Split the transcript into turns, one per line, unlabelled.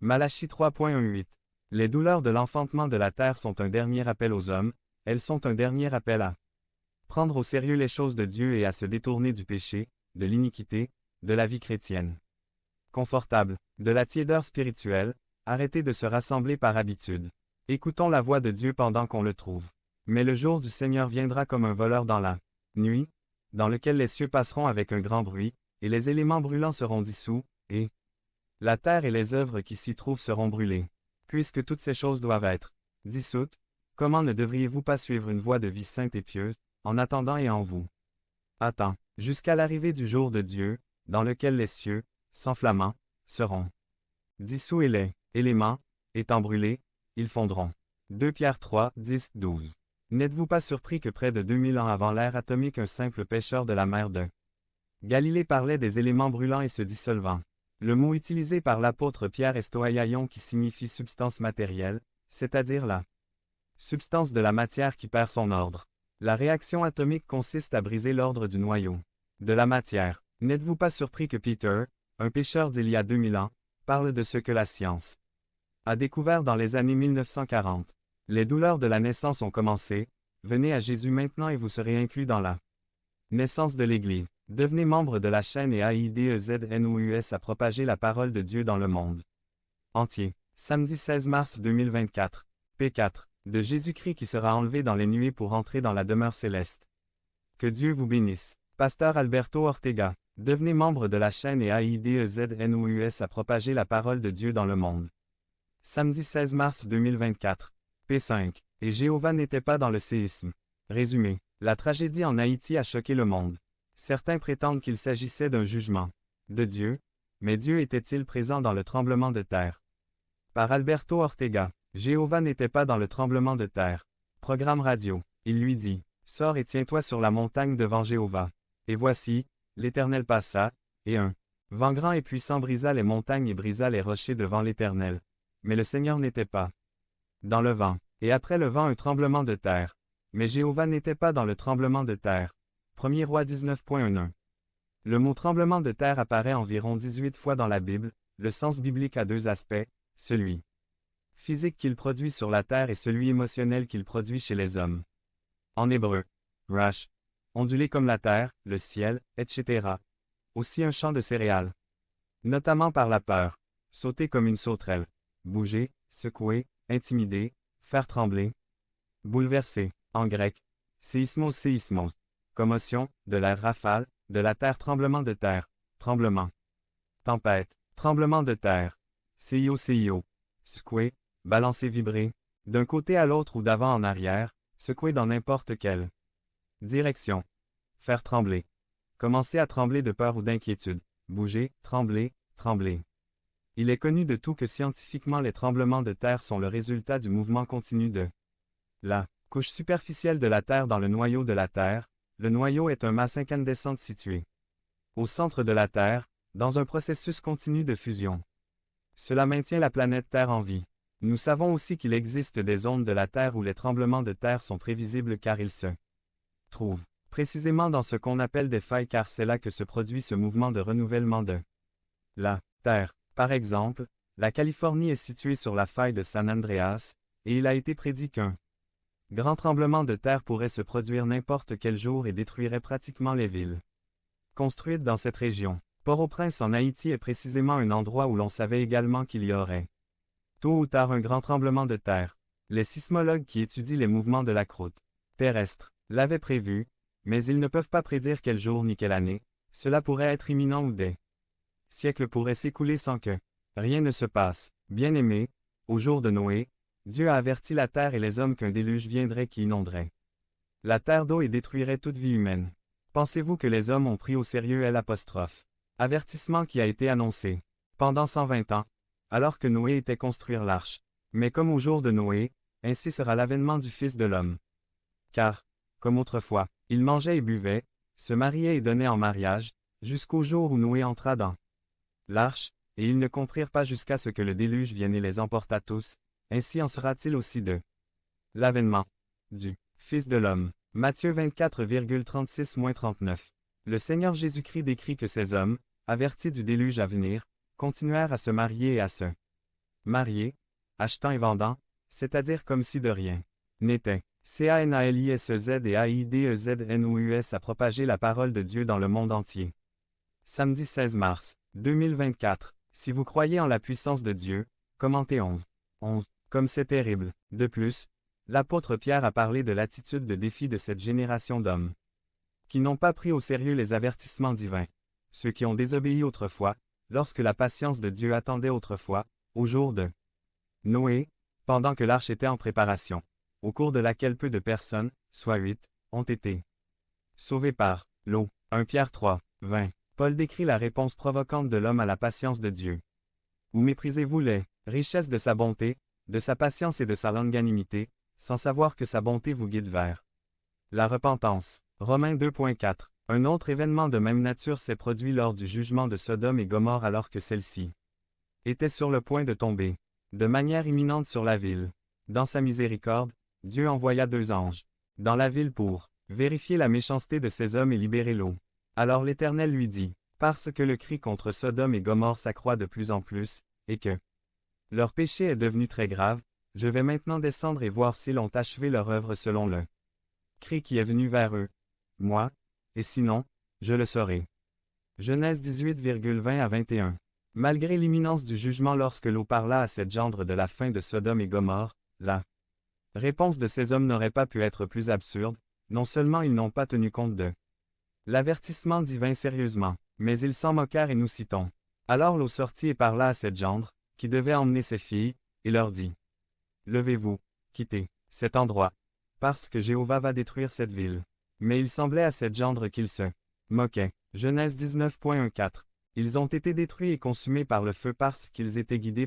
Malachie 3.18. Les douleurs de l'enfantement de la terre sont un dernier appel aux hommes, elles sont un dernier appel à prendre au sérieux les choses de Dieu et à se détourner du péché, de l'iniquité, de la vie chrétienne. Confortable, de la tiédeur spirituelle, arrêtez de se rassembler par habitude. Écoutons la voix de Dieu pendant qu'on le trouve. Mais le jour du Seigneur viendra comme un voleur dans la nuit, dans lequel les cieux passeront avec un grand bruit, et les éléments brûlants seront dissous, et la terre et les œuvres qui s'y trouvent seront brûlées. Puisque toutes ces choses doivent être dissoutes, comment ne devriez-vous pas suivre une voie de vie sainte et pieuse, en attendant et en vous attend, jusqu'à l'arrivée du jour de Dieu, dans lequel les cieux, s'enflammant, seront dissous et les éléments, étant brûlés, ils fondront. 2 Pierre 3, 10, 12. N'êtes-vous pas surpris que près de 2000 ans avant l'ère atomique un simple pêcheur de la mer de Galilée parlait des éléments brûlants et se dissolvant? Le mot utilisé par l'apôtre Pierre est stoiaion qui signifie substance matérielle, c'est-à-dire la substance de la matière qui perd son ordre. La réaction atomique consiste à briser l'ordre du noyau de la matière. N'êtes-vous pas surpris que Peter, un pêcheur d'il y a 2000 ans, parle de ce que la science a découvert dans les années 1940? Les douleurs de la naissance ont commencé, venez à Jésus maintenant et vous serez inclus dans la naissance de l'Église. Devenez membre de la chaîne et AIDEZNOUS à propager la parole de Dieu dans le monde entier. Samedi 16 mars 2024. P4. De Jésus-Christ qui sera enlevé dans les nuées pour entrer dans la demeure céleste. Que Dieu vous bénisse. Pasteur Alberto Ortega. Devenez membre de la chaîne et AIDEZNOUS à propager la parole de Dieu dans le monde. Samedi 16 mars 2024. P5. Et Jéhovah n'était pas dans le séisme. Résumé. La tragédie en Haïti a choqué le monde. Certains prétendent qu'il s'agissait d'un jugement de Dieu, mais Dieu était-il présent dans le tremblement de terre? Par Alberto Ortega. Jéhovah n'était pas dans le tremblement de terre. Programme radio. Il lui dit, sors et tiens-toi sur la montagne devant Jéhovah. Et voici, l'Éternel passa, et un vent grand et puissant brisa les montagnes et brisa les rochers devant l'Éternel. Mais le Seigneur n'était pas dans le vent. Et après le vent un tremblement de terre. Mais Jéhovah n'était pas dans le tremblement de terre. 1er Roi 19.1. Le mot tremblement de terre apparaît environ 18 fois dans la Bible. Le sens biblique a deux aspects, celui physique qu'il produit sur la terre et celui émotionnel qu'il produit chez les hommes. En hébreu, rash, ondulé comme la terre, le ciel, etc. Aussi un champ de céréales. Notamment par la peur, sauter comme une sauterelle, bouger, secouer, intimider, faire trembler, bouleverser, en grec, séismos, commotion, de l'air rafale, de la terre tremblement de terre, tremblement. Tempête, tremblement de terre, CIO, secouer, balancer vibrer, d'un côté à l'autre ou d'avant en arrière, secouer dans n'importe quelle direction. Faire trembler. Commencer à trembler de peur ou d'inquiétude, bouger, trembler, trembler. Il est connu de tout que scientifiquement les tremblements de terre sont le résultat du mouvement continu de la couche superficielle de la Terre dans le noyau de la Terre. Le noyau est un masse incandescente situé au centre de la Terre, dans un processus continu de fusion. Cela maintient la planète Terre en vie. Nous savons aussi qu'il existe des zones de la Terre où les tremblements de terre sont prévisibles car ils se trouvent précisément dans ce qu'on appelle des failles car c'est là que se produit ce mouvement de renouvellement de la Terre. Par exemple, la Californie est située sur la faille de San Andreas, et il a été prédit qu'un grand tremblement de terre pourrait se produire n'importe quel jour et détruirait pratiquement les villes construites dans cette région. Port-au-Prince en Haïti est précisément un endroit où l'on savait également qu'il y aurait tôt ou tard un grand tremblement de terre. Les sismologues qui étudient les mouvements de la croûte terrestre l'avaient prévu, mais ils ne peuvent pas prédire quel jour ni quelle année. Cela pourrait être imminent ou des siècles pourraient s'écouler sans que rien ne se passe. Bien-aimés, au jour de Noé, Dieu a averti la terre et les hommes qu'un déluge viendrait qui inonderait la terre d'eau et détruirait toute vie humaine. Pensez-vous que les hommes ont pris au sérieux l'apostrophe avertissement qui a été annoncé pendant 120 ans, alors que Noé était construire l'arche. Mais comme au jour de Noé, ainsi sera l'avènement du Fils de l'homme. Car, comme autrefois, ils mangeaient et buvaient, se mariaient et donnaient en mariage, jusqu'au jour où Noé entra dans l'arche, et ils ne comprirent pas jusqu'à ce que le déluge vienne et les emporta tous, ainsi en sera-t-il aussi de l'avènement du Fils de l'homme. Matthieu 24,36-39. Le Seigneur Jésus-Christ décrit que ces hommes, avertis du déluge à venir, continuèrent à se marier et à se mariés, achetant et vendant, c'est-à-dire comme si de rien n'était. Canalisez et Aidzennous à propager la parole de Dieu dans le monde entier. Samedi 16 mars 2024. Si vous croyez en la puissance de Dieu, commentez 11. Comme c'est terrible. De plus, l'apôtre Pierre a parlé de l'attitude de défi de cette génération d'hommes qui n'ont pas pris au sérieux les avertissements divins. Ceux qui ont désobéi autrefois, lorsque la patience de Dieu attendait autrefois, au jour de Noé, pendant que l'arche était en préparation, au cours de laquelle peu de personnes, soit 8, ont été sauvées par l'eau. 1 Pierre 3, 20. Paul décrit la réponse provocante de l'homme à la patience de Dieu. Ou méprisez-vous les richesses de sa bonté, de sa patience et de sa longanimité, sans savoir que sa bonté vous guide vers la repentance. Romains 2.4. Un autre événement de même nature s'est produit lors du jugement de Sodome et Gomorrhe alors que celle-ci était sur le point de tomber, de manière imminente sur la ville. Dans sa miséricorde, Dieu envoya 2 anges dans la ville pour vérifier la méchanceté de ces hommes et libérer l'eau. Alors l'Éternel lui dit, parce que le cri contre Sodome et Gomorrhe s'accroît de plus en plus, et que leur péché est devenu très grave, je vais maintenant descendre et voir s'ils ont achevé leur œuvre selon le cri qui est venu vers eux. Moi, et sinon, je le saurai. Genèse 18,20 à 21. Malgré l'imminence du jugement lorsque l'eau parla à cette gendre de la fin de Sodome et Gomorrhe, la réponse de ces hommes n'aurait pas pu être plus absurde, non seulement ils n'ont pas tenu compte de l'avertissement divin sérieusement, mais ils s'en moquèrent et nous citons. Alors l'eau sortit et parla à cette gendre, qui devait emmener ses filles, et leur dit, levez-vous, quittez cet endroit, parce que Jéhovah va détruire cette ville. Mais il semblait à cette gendre qu'il se moquait. Genèse 19.14. Ils ont été détruits et consumés par le feu parce qu'ils étaient guidés